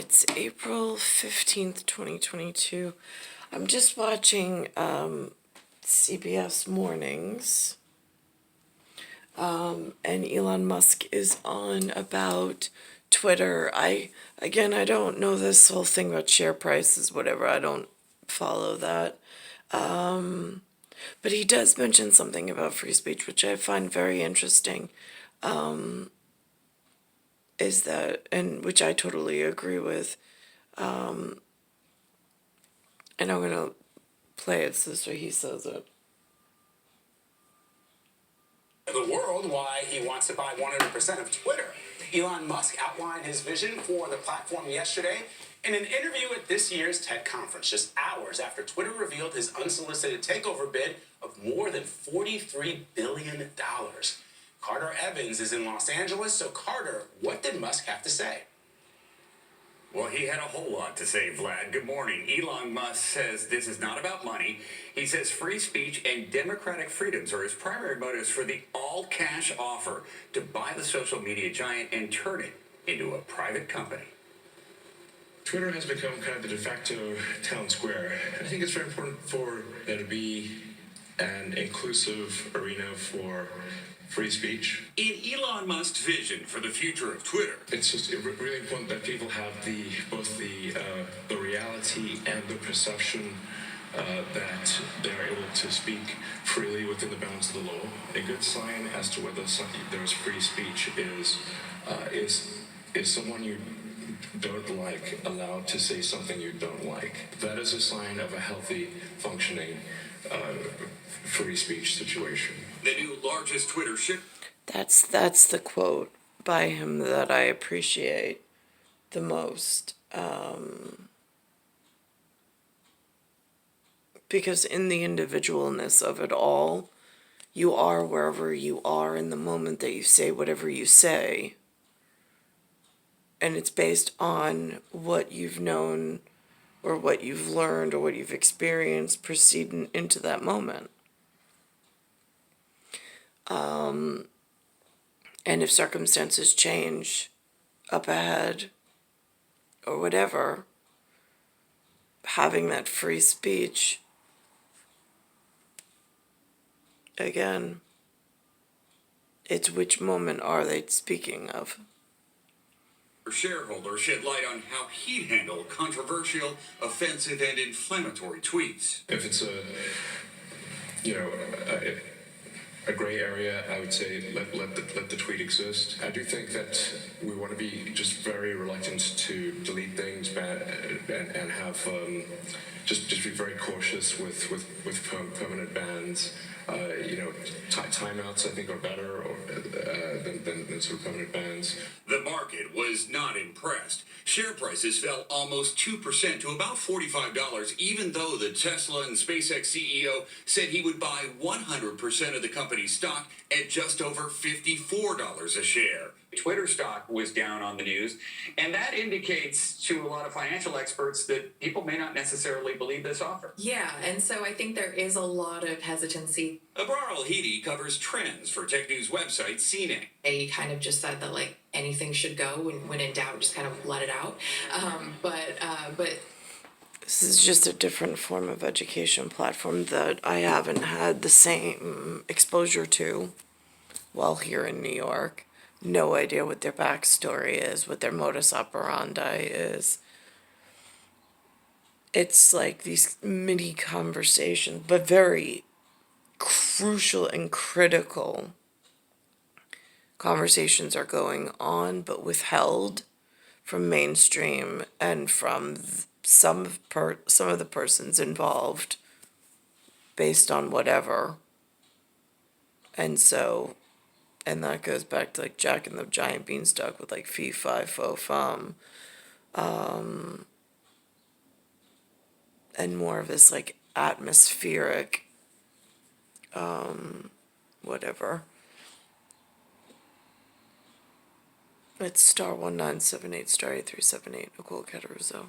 It's April 15th, 2022. I'm just watching CBS Mornings. And Elon Musk is on about Twitter. I don't know this whole thing about share prices, whatever. I don't follow that. But he does mention something about free speech, which I find very interesting. Is that, and which I totally agree with. And I'm going to play it this way he says it. The world why he wants to buy 100% of Twitter. Elon Musk outlined his vision for the platform yesterday in an interview at this year's TED conference, just hours after Twitter revealed his unsolicited takeover bid of more than $43 billion. Carter Evans is in Los Angeles. So Carter, what did Musk have to say? Well, he had a whole lot to say, Vlad. Good morning. Elon Musk says this is not about money. He says free speech and democratic freedoms are his primary motives for the all-cash offer to buy the social media giant and turn it into a private company. Twitter has become kind of the de facto town square. I think it's very important for there to be an inclusive arena for free speech. In Elon Musk's vision for the future of Twitter, It's just really important that people have both the reality and the perception that they're able to speak freely within the bounds of the law. A good sign as to whether there's free speech is someone you don't like allowed to say something you don't like. That is a sign of a healthy, functioning free speech situation. the new largest Twitter ship. That's the quote by him that I appreciate the most. Because in the individualness of it all, you are wherever you are in the moment that you say whatever you say. And it's based on what you've known or what you've learned or what you've experienced preceding into that moment. And if circumstances change up ahead or whatever, having that free speech, again, it's which moment are they speaking of? Shareholder shed light on how he'd handle controversial, offensive, and inflammatory tweets. If it's a gray area, I would say let the tweet exist. I do think that we want to be just very reluctant to delete things and have just be very cautious with permanent bans. Timeouts I think are better than sort of permanent bans. The market was not impressed. Share prices fell almost 2% to about $45, even though the Tesla and SpaceX CEO said he would buy 100% of the company's stock at just over $54 a share. Twitter stock was down on the news, and that indicates to a lot of financial experts that people may not necessarily believe this offer. Yeah, and so I think there is a lot of hesitancy. Abrar Al-Hidi covers trends for tech news website CNET. They kind of just said that anything should go, and when in doubt, just kind of let it out. But This is just a different form of education platform that I haven't had the same exposure to while here in New York. No idea what their backstory is, what their modus operandi is. It's like these mini conversations, but very crucial and critical conversations are going on, but withheld from mainstream and from some of the persons involved based on whatever. And that goes back to Jack and the Giant Beanstalk with fee, fi, fo, fum. And more of this atmospheric whatever. It's *1978 *8378 Nicole Cattaruzza.